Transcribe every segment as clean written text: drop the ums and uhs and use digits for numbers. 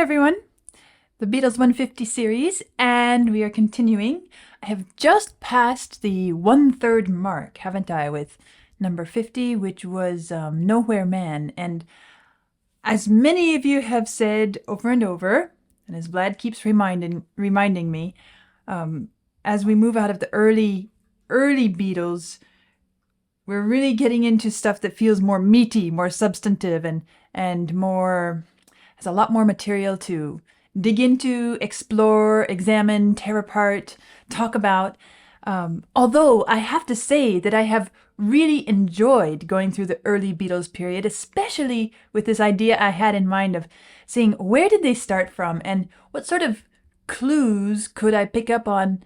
everyone, the Beatles 150 series, and we are continuing. I have just passed the 1/3 mark, haven't I, with number 50, which was Nowhere Man. And as many of you have said over and over, and as Vlad keeps reminding me, as we move out of the early Beatles, we're really getting into stuff that feels more meaty, more substantive, and more has a lot more material to dig into, explore, examine, tear apart, talk about. Although I have to say that I have really enjoyed going through the early Beatles period, especially with this idea I had in mind of seeing where did they start from and what sort of clues could I pick up on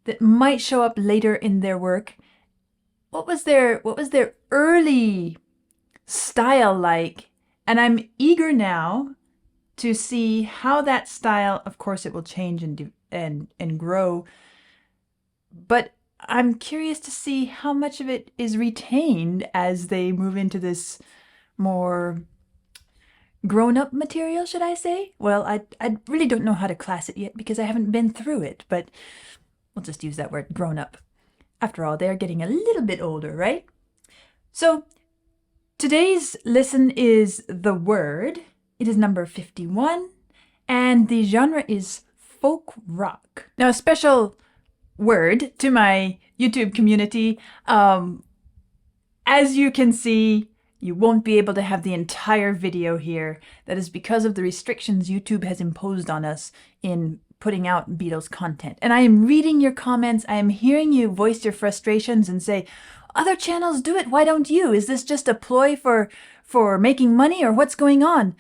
that might show up later in their work. What was their early style like? And I'm eager now to see how that style, of course it will change and grow, but I'm curious to see how much of it is retained as they move into this more grown-up material, should I say? Well, I really don't know how to class it yet because I haven't been through it, but we'll just use that word, grown-up. After all, they're getting a little bit older, right? So today's listen is The Word. It is number 51, and the genre is folk rock. Now, a special word to my YouTube community. As you can see, you won't be able to have the entire video here. That is because of the restrictions YouTube has imposed on us in putting out Beatles content. And I am reading your comments. I am hearing you voice your frustrations and say, other channels do it. Why don't you? Is this just a ploy for making money, or what's going on?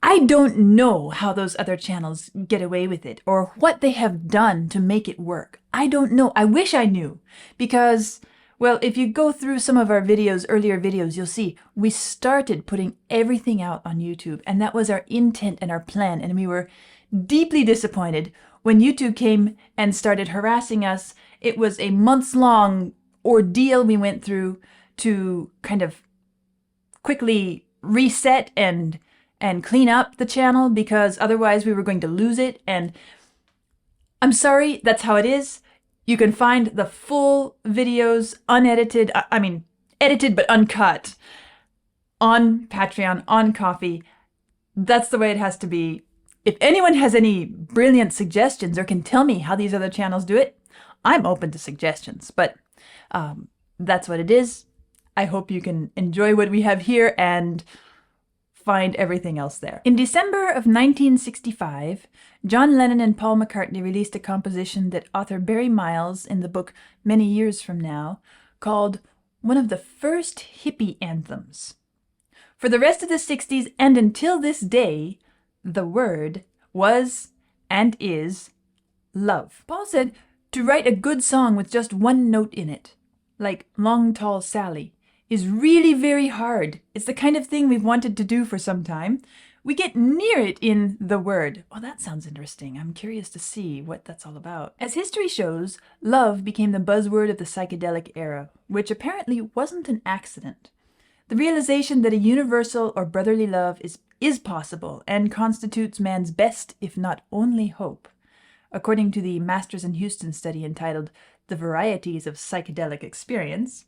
I don't know how those other channels get away with it or what they have done to make it work. I don't know. I wish I knew because, well, if you go through some of our videos, earlier videos, you'll see we started putting everything out on YouTube, and that was our intent and our plan. And we were deeply disappointed when YouTube came and started harassing us. It was a months-long ordeal we went through to kind of quickly reset and clean up the channel because otherwise we were going to lose it. And I'm sorry, that's how it is. You can find the full videos unedited, edited but uncut on Patreon, on Ko-fi. That's the way it has to be. If anyone has any brilliant suggestions or can tell me how these other channels do it, I'm open to suggestions, but that's what it is. I hope you can enjoy what we have here and find everything else there. In December of 1965, John Lennon and Paul McCartney released a composition that author Barry Miles, in the book Many Years From Now, called one of the first hippie anthems. For the rest of the 60s and until this day, the word was and is love. Paul said to write a good song with just one note in it, like Long Tall Sally, is really very hard. It's the kind of thing we've wanted to do for some time. We get near it in The Word. Well, that sounds interesting. I'm curious to see what that's all about. As history shows, love became the buzzword of the psychedelic era, which apparently wasn't an accident. The realization that a universal or brotherly love is possible and constitutes man's best, if not only, hope. According to the Masters in Houston study entitled The Varieties of Psychedelic Experience,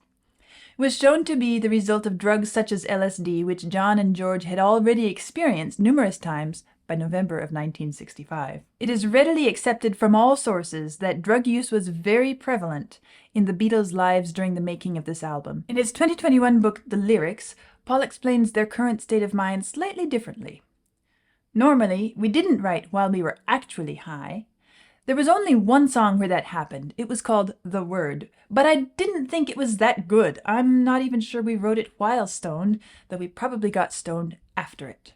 was shown to be the result of drugs such as LSD, which John and George had already experienced numerous times by November of 1965. It is readily accepted from all sources that drug use was very prevalent in the Beatles' lives during the making of this album. In his 2021 book, The Lyrics, Paul explains their current state of mind slightly differently. Normally, we didn't write while we were actually high. There was only one song where that happened. It was called The Word, but I didn't think it was that good. I'm not even sure we wrote it while stoned, though we probably got stoned after it.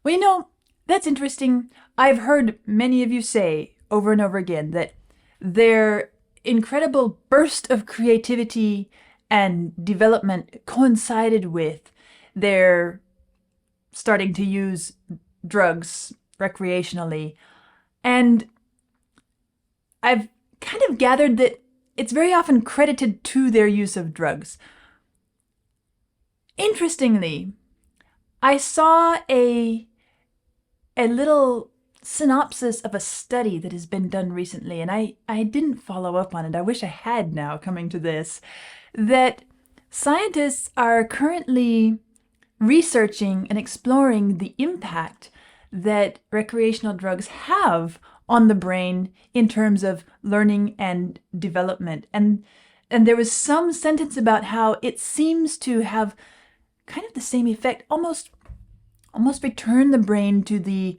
Well, you know, that's interesting. I've heard many of you say over and over again that their incredible burst of creativity and development coincided with their starting to use drugs recreationally. And I've kind of gathered that it's very often credited to their use of drugs. Interestingly, I saw a little synopsis of a study that has been done recently, and I didn't follow up on it. I wish I had now, coming to this, that scientists are currently researching and exploring the impact that recreational drugs have on the brain in terms of learning and development. And there was some sentence about how it seems to have kind of the same effect, almost return the brain to the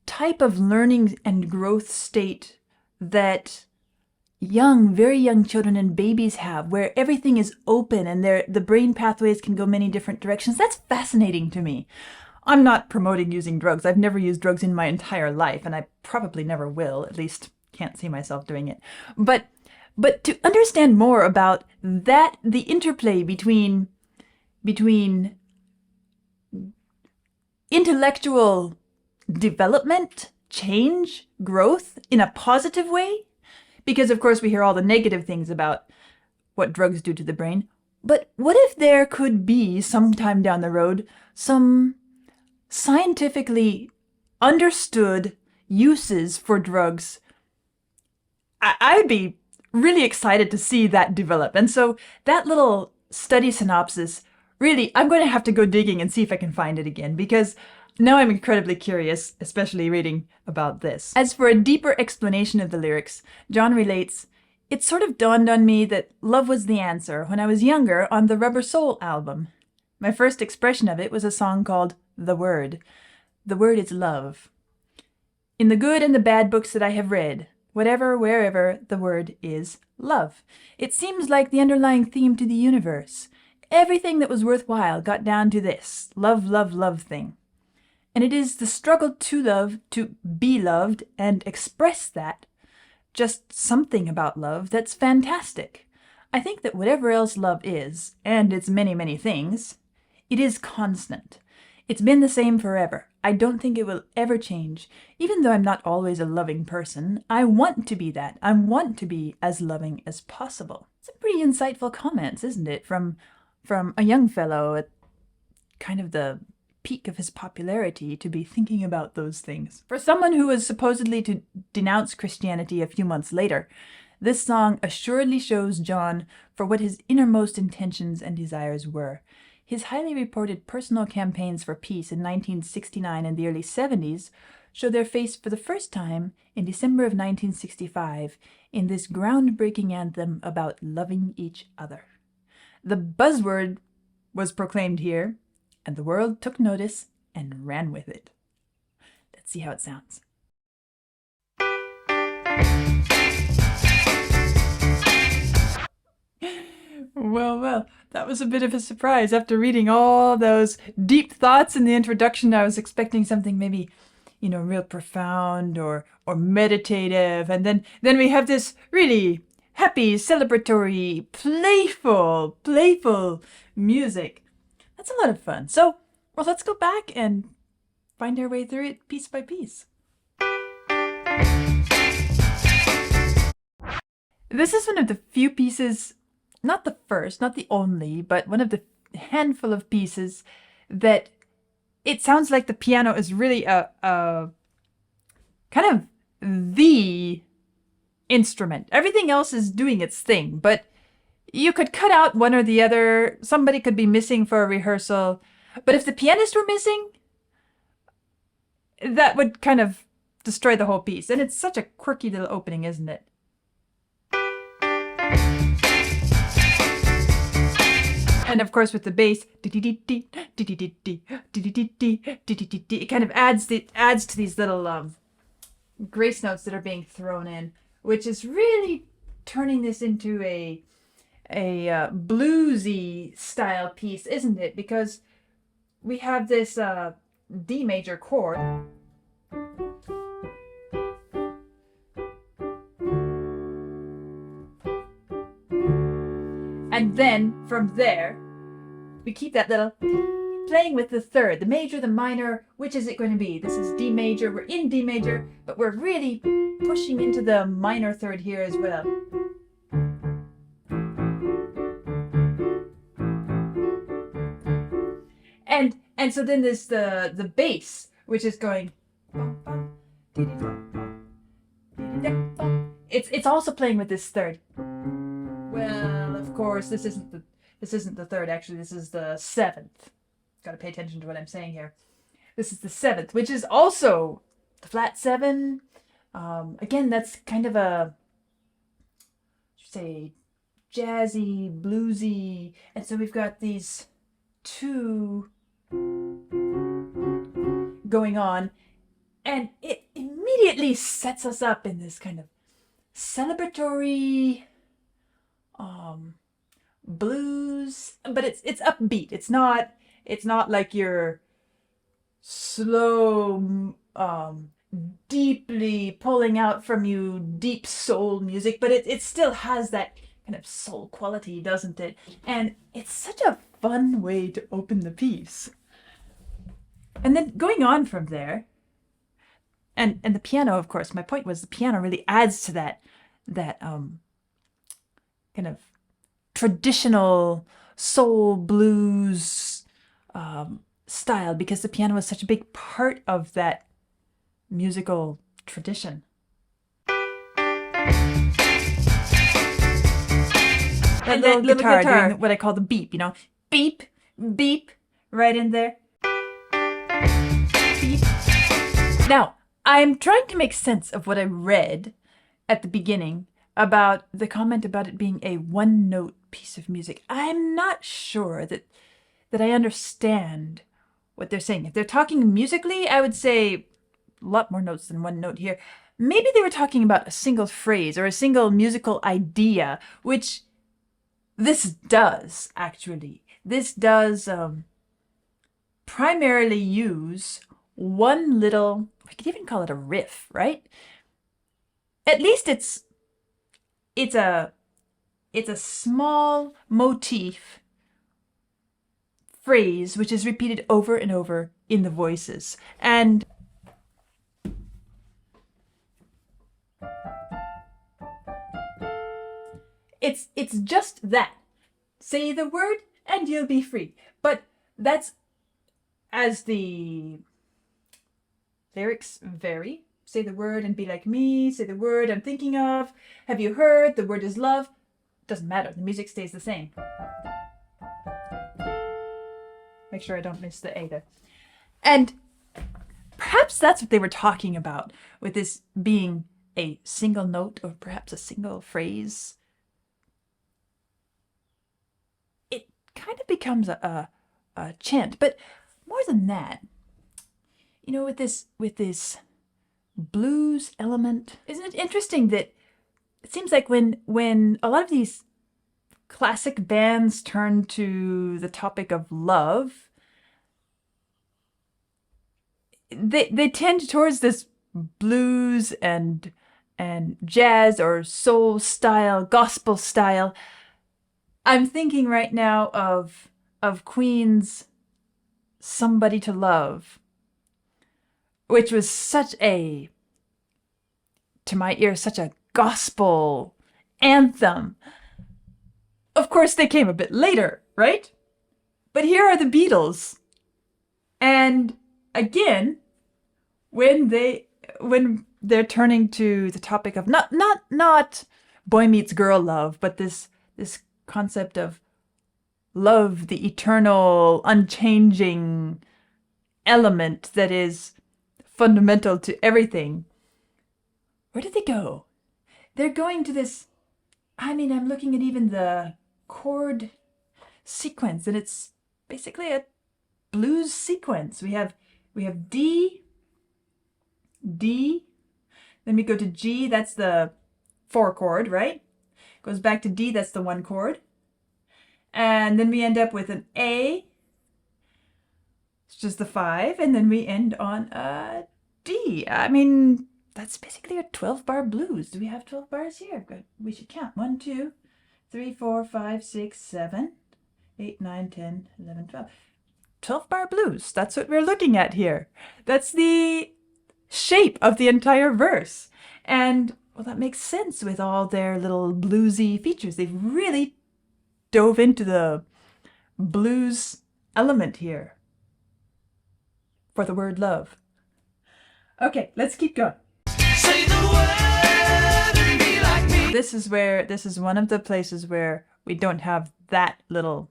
type of learning and growth state that very young children and babies have, where everything is open and the brain pathways can go many different directions. That's fascinating to me. I'm not promoting using drugs. I've never used drugs in my entire life, and I probably never will. At least can't see myself doing it. But to understand more about that, the interplay between intellectual development, change, growth in a positive way, because of course we hear all the negative things about what drugs do to the brain. But what if there could be, sometime down the road, some scientifically understood uses for drugs? I'd be really excited to see that develop. And so that little study synopsis, really, I'm going to have to go digging and see if I can find it again, because now I'm incredibly curious, especially reading about this. As for a deeper explanation of the lyrics, John relates, "It sort of dawned on me that love was the answer when I was younger on the Rubber Soul album. My first expression of it was a song called The Word. The word is love. In the good and the bad books that I have read, whatever, wherever, the word is love. It seems like the underlying theme to the universe. Everything that was worthwhile got down to this love, love, love thing. And it is the struggle to love, to be loved, and express that, just something about love, that's fantastic. I think that whatever else love is, and its many, many things, it is constant. It's been the same forever. I don't think it will ever change. Even though I'm not always a loving person, I want to be that. I want to be as loving as possible." Some pretty insightful comments, isn't it, from a young fellow at kind of the peak of his popularity to be thinking about those things. For someone who was supposedly to denounce Christianity a few months later, this song assuredly shows John for what his innermost intentions and desires were. His highly reported personal campaigns for peace in 1969 and the early 70s show their face for the first time in December of 1965 in this groundbreaking anthem about loving each other. The buzzword was proclaimed here, and the world took notice and ran with it. Let's see how it sounds. Well, that was a bit of a surprise. After reading all those deep thoughts in the introduction, I was expecting something maybe, real profound or meditative. And then we have this really happy, celebratory, playful music. That's a lot of fun. So, well, let's go back and find our way through it piece by piece. This is one of the few pieces, not the first, not the only, but one of the handful of pieces that it sounds like the piano is really a kind of the instrument. Everything else is doing its thing, but you could cut out one or the other. Somebody could be missing for a rehearsal. But if the pianist were missing, that would kind of destroy the whole piece. And it's such a quirky little opening, isn't it? And of course with the bass, it kind of adds to these little grace notes that are being thrown in, which is really turning this into a bluesy style piece, isn't it? Because we have this D major chord, and then from there we keep that little playing with the third, the major, the minor. Which is it going to be? This is D major. We're in D major, but we're really pushing into the minor third here as well. And so then there's the bass, which is going. It's also playing with this third. Well, of course, this isn't the third. Actually, this is the seventh. Got to pay attention to what I'm saying here. This is the seventh, which is also the flat seven. Again, that's kind of a, say, jazzy, bluesy, and so we've got these two going on, and it immediately sets us up in this kind of celebratory blues, but it's upbeat. It's not like your slow deeply pulling out from you deep soul music, but it still has that kind of soul quality, doesn't it? And it's such a fun way to open the piece. And then going on from there, and the piano, of course, my point was the piano really adds to that kind of traditional soul blues style, because the piano is such a big part of that musical tradition. And that little guitar doing what I call the beep, beep, beep, right in there. Beep. Now, I'm trying to make sense of what I read at the beginning about the comment about it being a one-note piece of music. I'm not sure that I understand what they're saying. If they're talking musically, I would say a lot more notes than one note here. Maybe they were talking about a single phrase or a single musical idea, which this does, actually. This does primarily use one little, we could even call it a riff, right? At least it's a small motif phrase which is repeated over and over in the voices. And it's just that. Say the word and you'll be free. But that's as the lyrics vary. Say the word and be like me. Say the word I'm thinking of. Have you heard? The word is love. Doesn't matter. The music stays the same. Make sure I don't miss the A there. And perhaps that's what they were talking about with this being a single note or perhaps a single phrase. It kind of becomes a chant. But more than that, with this blues element, isn't it interesting that it seems like when a lot of these classic bands turn to the topic of love, they tend towards this blues and jazz or soul style, gospel style. I'm thinking right now of Queen's Somebody to Love, which was to my ear, such a gospel anthem. Of course, they came a bit later, right? But here are the Beatles. And again, when they're turning to the topic of not boy meets girl love, but this concept of love, the eternal, unchanging element that is fundamental to everything. Where did they go? They're going to this, I'm looking at even the chord sequence, and it's basically a blues sequence. We have D, then we go to G, that's the 4 chord, right? Goes back to D, that's the 1 chord. And then we end up with an A, it's just the 5, and then we end on a D. That's basically a 12-bar blues. Do we have 12 bars here? Good. We should count. 1, 2, 3, 4, 5, 6, 7, 8, 9, 10, 11, 12. 12-bar blues. That's what we're looking at here. That's the shape of the entire verse. And, well, that makes sense with all their little bluesy features. They've really dove into the blues element here. for the word love. Okay, let's keep going. Say the word and be like me. This is one of the places where we don't have that little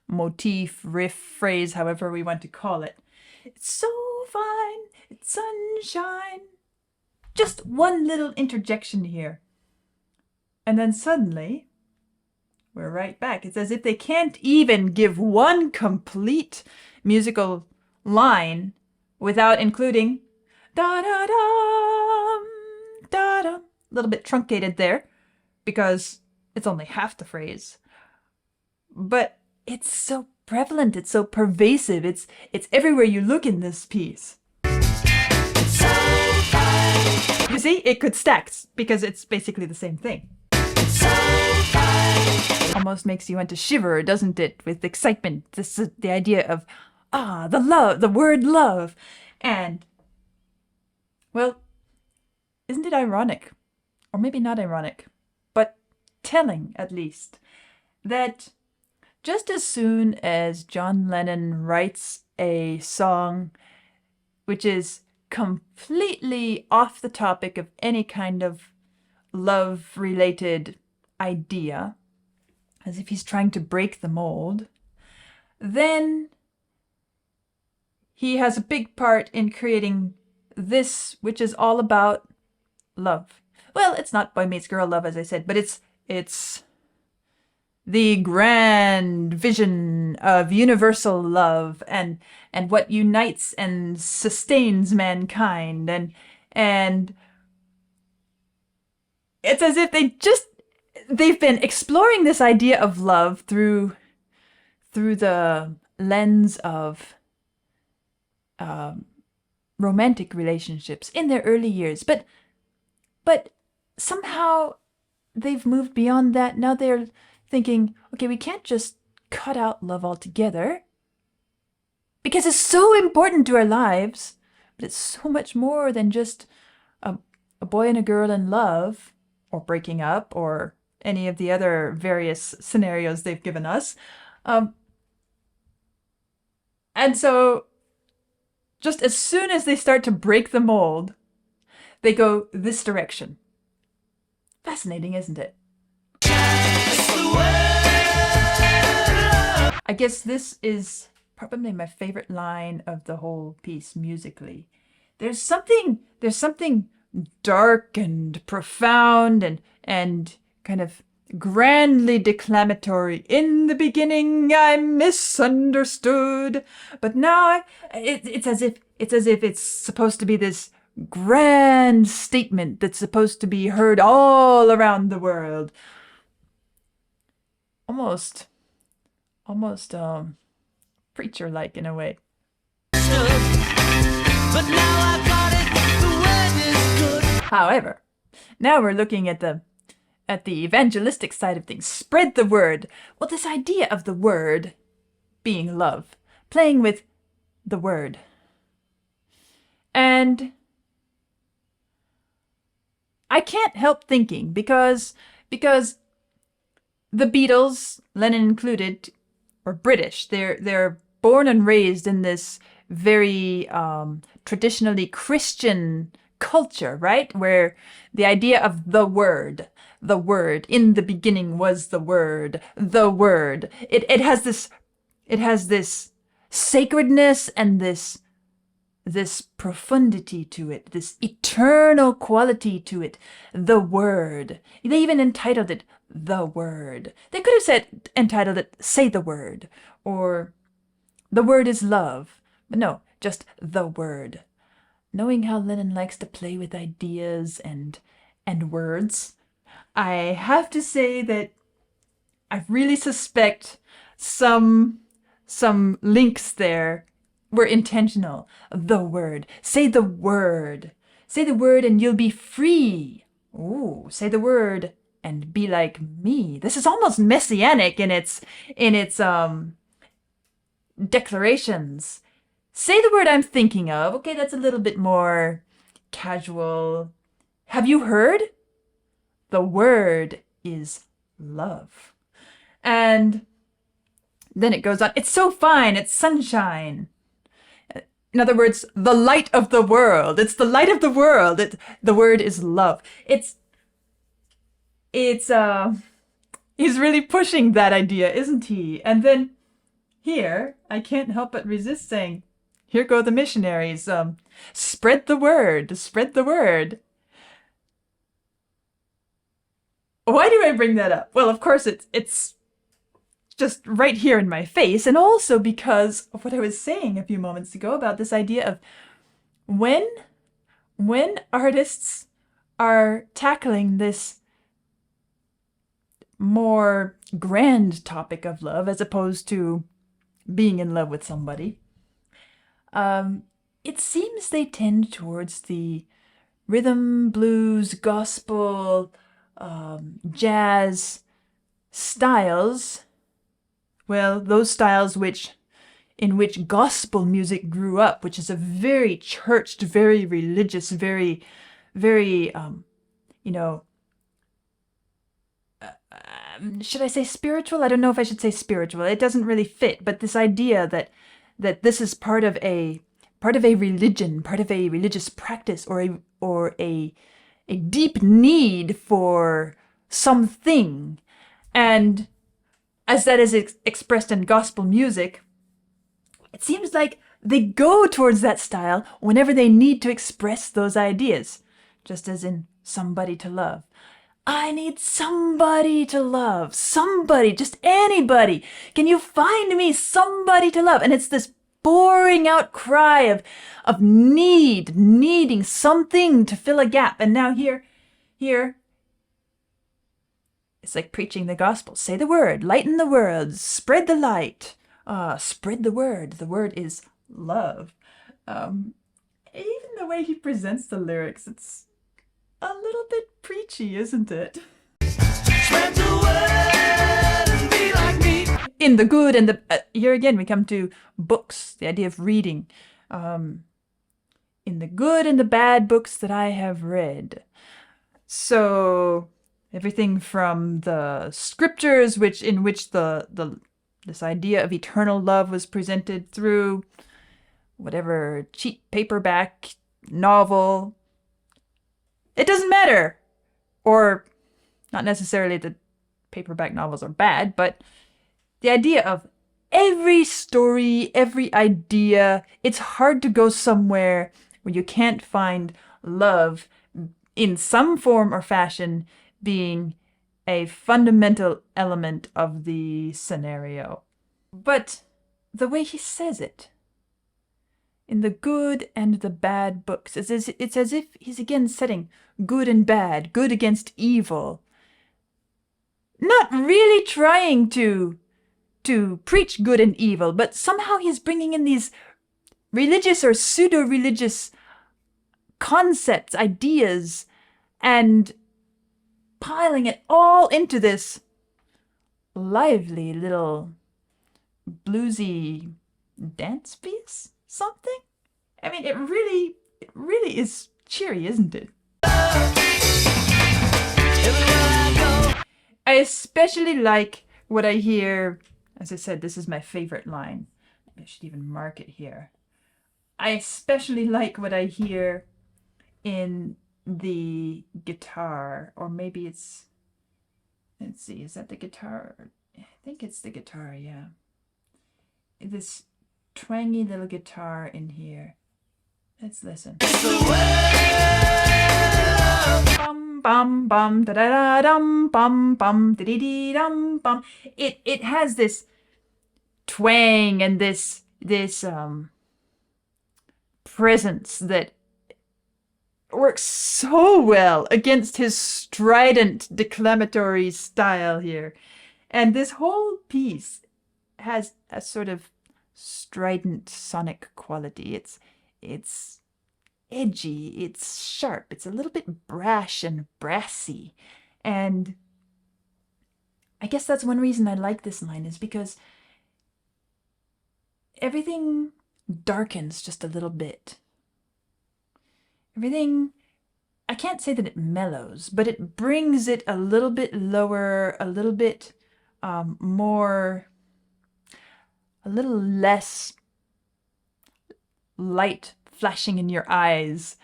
motif, riff, phrase, however we want to call it. It's so fine, it's sunshine. Just one little interjection here. And then suddenly, we're right back. It's as if they can't even give one complete musical line without including da-da-dum, da-dum. A little bit truncated there because it's only half the phrase. But it's so prevalent, it's so pervasive, it's everywhere you look in this piece. It's so fine. You see, it could stack because it's basically the same thing. It's so fine. Almost makes you want to shiver, doesn't it, with excitement. This is the idea of, the love, the word love. And, well, isn't it ironic? Or maybe not ironic, but telling at least, that just as soon as John Lennon writes a song which is completely off the topic of any kind of love-related idea, as if he's trying to break the mold, then he has a big part in creating this, which is all about love. Well, it's not boy meets girl love, as I said, but it's the grand vision of universal love and what unites and sustains mankind, and it's as if they've been exploring this idea of love through the lens of romantic relationships in their early years, but somehow they've moved beyond that. Now they're thinking, okay, we can't just cut out love altogether because it's so important to our lives, but it's so much more than just a boy and a girl in love or breaking up or any of the other various scenarios they've given us. And so just as soon as they start to break the mold, they go this direction. Fascinating, isn't it? I guess this is probably my favorite line of the whole piece musically. There's something dark and profound and kind of grandly declamatory. In the beginning I misunderstood, but now it's as if it's supposed to be this grand statement that's supposed to be heard all around the world. Almost preacher-like in a way. But now I got it, the word is good. However, now we're looking at the evangelistic side of things. Spread the word. Well, this idea of the word being love, playing with the word. And I can't help thinking because the Beatles, Lennon included, are British. They're born and raised in this very traditionally Christian culture, right? Where the idea of the word, in the beginning was the word. It has this sacredness and this profundity to it, this eternal quality to it. The word. They even entitled it The Word. They could have entitled it Say the Word, or The Word is Love. But no, just The Word. Knowing how Lennon likes to play with ideas and words, I have to say that I really suspect some links there were intentional. The word. Say the word. Say the word and you'll be free. Ooh, say the word and be like me. This is almost messianic in its declarations. Say the word I'm thinking of. Okay, that's a little bit more casual. Have you heard? The word is love. And then it goes on. It's so fine. It's sunshine. In other words, the light of the world. It's the light of the world. The word is love. He's really pushing that idea, isn't he? And then here, I can't help but resist saying, here go the missionaries. Spread the word, spread the word. Why do I bring that up? Well, of course, it's just right here in my face, and also because of what I was saying a few moments ago about this idea of when artists are tackling this more grand topic of love as opposed to being in love with somebody, it seems they tend towards the rhythm, blues, gospel, jazz styles. Well, those styles in which gospel music grew up, which is a very churched, very religious, very, very, should I say spiritual? I don't know if I should say spiritual. It doesn't really fit, but this idea that this is part of a religion, part of a religious practice, or a deep need for something, and as that is expressed in gospel music, it seems like they go towards that style whenever they need to express those ideas, just as in Somebody to Love. I need somebody to love. Somebody, just anybody. Can you find me somebody to love? And it's this pouring out cry of needing something to fill a gap. And now here, it's like preaching the gospel. Say the word, lighten the world, spread the light. Spread the word. The word is love. Even the way he presents the lyrics, it's a little bit preachy, isn't it? Spread the word and be like me. In the good and the... here again, we come to books, the idea of reading. In the good and the bad books that I have read. So, everything from the scriptures, in which this idea of eternal love was presented through whatever cheap paperback novel. It doesn't matter. Or, not necessarily that paperback novels are bad, but the idea of every story, every idea, it's hard to go somewhere where you can't find love in some form or fashion being a fundamental element of the scenario. But the way he says it, in the good and the bad books, it's as if he's again setting good and bad, good against evil. Not really trying to preach good and evil, but somehow he's bringing in these religious or pseudo-religious concepts, ideas, and piling it all into this lively little bluesy dance piece, something. I mean, it really is cheery, isn't it? I especially like what I hear. As I said, this is my favorite line. I should even mark it here. I especially like what I hear in the guitar, or maybe it's, let's see, is that the guitar? I think it's the guitar, yeah. This twangy little guitar in here. Let's listen. Bum bum bum da da da dum bum bum da dee dee dum bum. It has this twang and this presence that works so well against his strident declamatory style here. And this whole piece has a sort of strident sonic quality. It's edgy, it's sharp, it's a little bit brash and brassy. And I guess that's one reason I like this line, is because everything darkens just a little bit. Everything, I can't say that it mellows, but it brings it a little bit lower, a little bit more, a little less light flashing in your eyes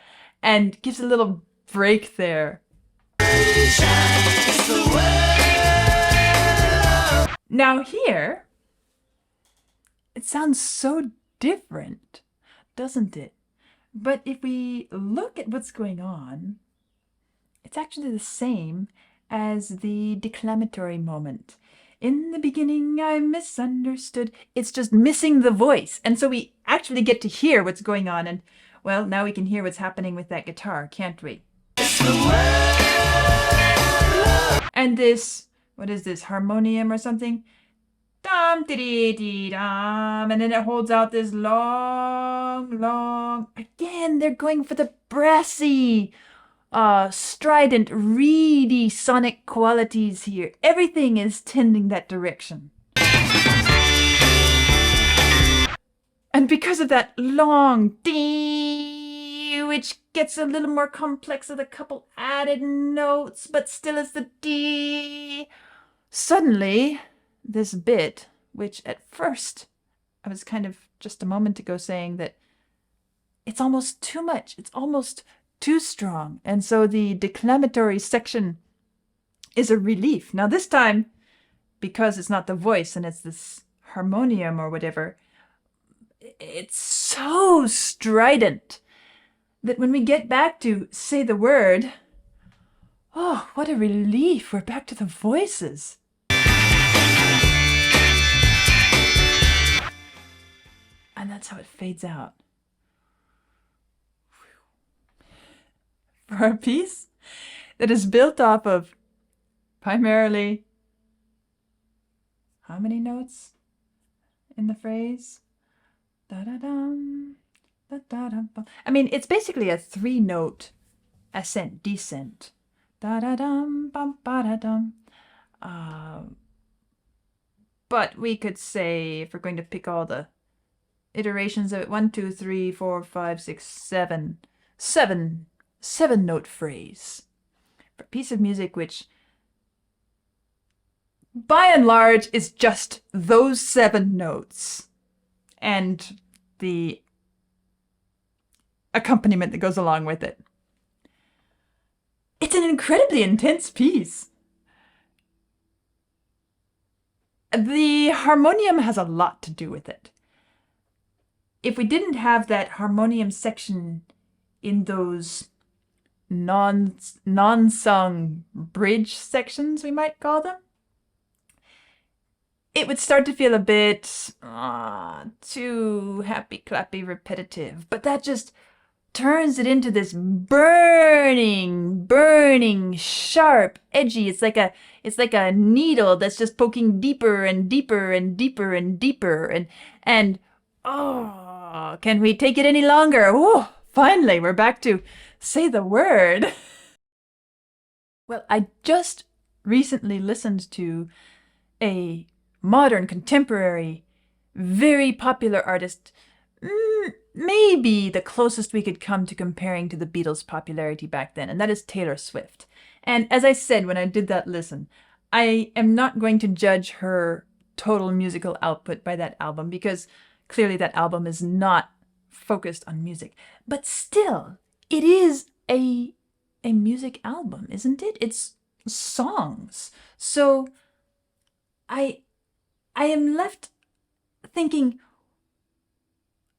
and gives a little break there. Now here, it sounds so different, doesn't it? But if we look at what's going on, it's actually the same as the declamatory moment. In the beginning, I misunderstood. It's just missing the voice. And so we actually get to hear what's going on. And, well, now we can hear what's happening with that guitar, can't we? And this, what is this, harmonium or something? Dum, dee dee dum. And then it holds out this long. Again, they're going for the brassy, strident, reedy sonic qualities here. Everything is tending that direction. And because of that long D, which gets a little more complex with a couple added notes, but still is the D, suddenly this bit, which at first I was kind of just a moment ago saying that it's almost too much, it's almost too strong. And so the declamatory section is a relief. Now this time, because it's not the voice and it's this harmonium or whatever, it's so strident that when we get back to say the word, oh, what a relief. We're back to the voices. And that's how it fades out. For a piece that is built off of primarily how many notes in the phrase? Da-da-dum, da-da-dum. I mean, it's basically a 3-note ascent, descent. Da-da-dum, bum-ba-da-dum. But we could say, if we're going to pick all the iterations of it, 1, 2, 3, 4, 5, 6, 7. 7-note phrase. For a piece of music which, by and large, is just those 7 notes. And the accompaniment that goes along with it. It's an incredibly intense piece. The harmonium has a lot to do with it. If we didn't have that harmonium section in those non-sung bridge sections, we might call them, it would start to feel a bit too happy-clappy repetitive. But that just turns it into this burning, sharp, edgy. It's like a needle that's just poking deeper and deeper and deeper and deeper. And oh, can we take it any longer? Oh, finally, we're back to say the word. Well, I just recently listened to a modern, contemporary, very popular artist, maybe the closest we could come to comparing to the Beatles' popularity back then, and that is Taylor Swift. And as I said when I did that listen, I am not going to judge her total musical output by that album, because clearly that album is not focused on music. But still, it is a music album, isn't it? It's songs. So I am left thinking,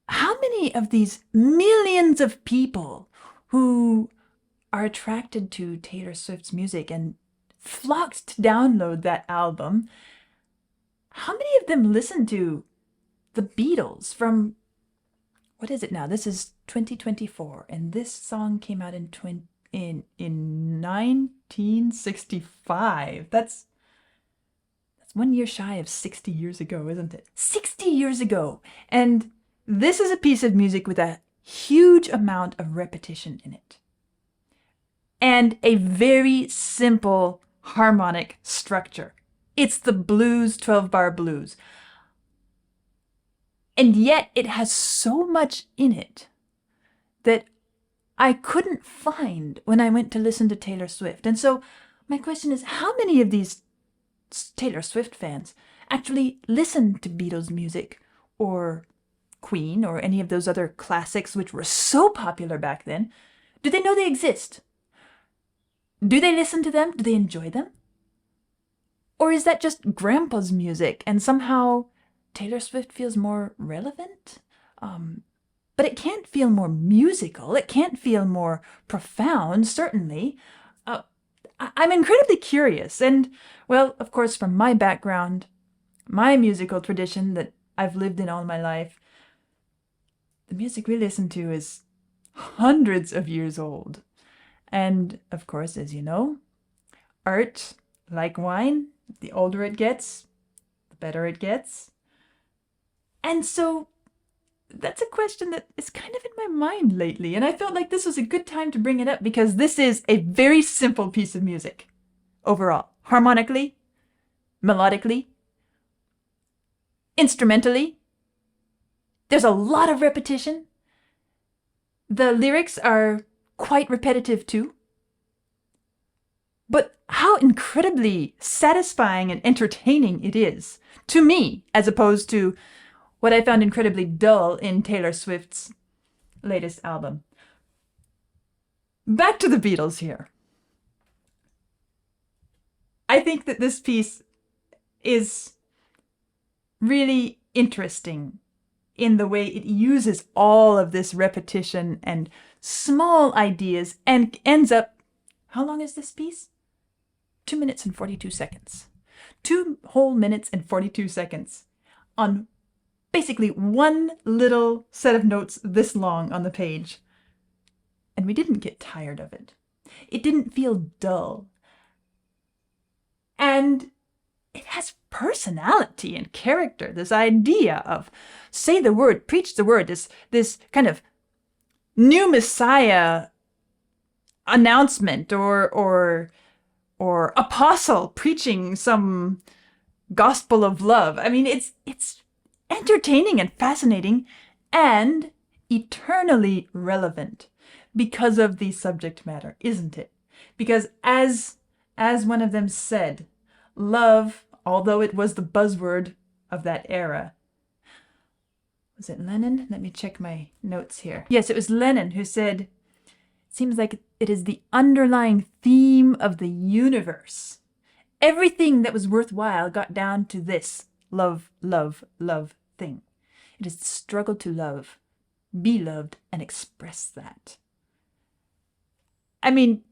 how many of these millions of people who are attracted to Taylor Swift's music and flocked to download that album, how many of them listen to the Beatles from, what is it now? This is 2024, and this song came out in 1965. That's 1 year shy of 60 years ago, isn't it? 60 years ago! And this is a piece of music with a huge amount of repetition in it. And a very simple harmonic structure. It's the blues, 12-bar blues. And yet it has so much in it that I couldn't find when I went to listen to Taylor Swift. And so my question is, how many of these Taylor Swift fans actually listen to Beatles music or Queen or any of those other classics which were so popular back then? Do they know they exist? Do they listen to them? Do they enjoy them? Or is that just Grandpa's music and somehow Taylor Swift feels more relevant? But it can't feel more musical. It can't feel more profound, certainly. I'm incredibly curious. And, well, of course, from my background, my musical tradition that I've lived in all my life, the music we listen to is hundreds of years old. And, of course, as you know, art, like wine, the older it gets, the better it gets. And so that's a question that is kind of in my mind lately, and I felt like this was a good time to bring it up because this is a very simple piece of music overall. Harmonically, melodically, instrumentally. There's a lot of repetition. The lyrics are quite repetitive too. But how incredibly satisfying and entertaining it is to me, as opposed to what I found incredibly dull in Taylor Swift's latest album. Back to the Beatles here. I think that this piece is really interesting in the way it uses all of this repetition and small ideas and ends up, how long is this piece? 2 minutes and 42 seconds. 2 whole minutes and 42 seconds on basically one little set of notes this long on the page. And we didn't get tired of it. It didn't feel dull. And it has personality and character, this idea of say the word, preach the word, this kind of new Messiah announcement or apostle preaching some gospel of love. I mean, it's entertaining and fascinating and eternally relevant because of the subject matter, isn't it? Because as one of them said, love, although it was the buzzword of that era. Was it Lennon? Let me check my notes here. Yes, it was Lennon who said, it seems like it is the underlying theme of the universe. Everything that was worthwhile got down to this love, love, love thing. It is the struggle to love, be loved, and express that. I mean,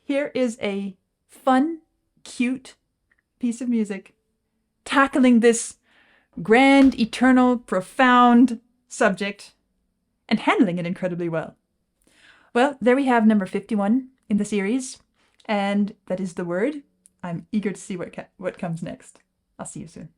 here is a fun, cute piece of music tackling this grand, eternal, profound subject and handling it incredibly well. Well, there we have number 51 in the series, and that is the word. I'm eager to see what comes next. I'll see you soon.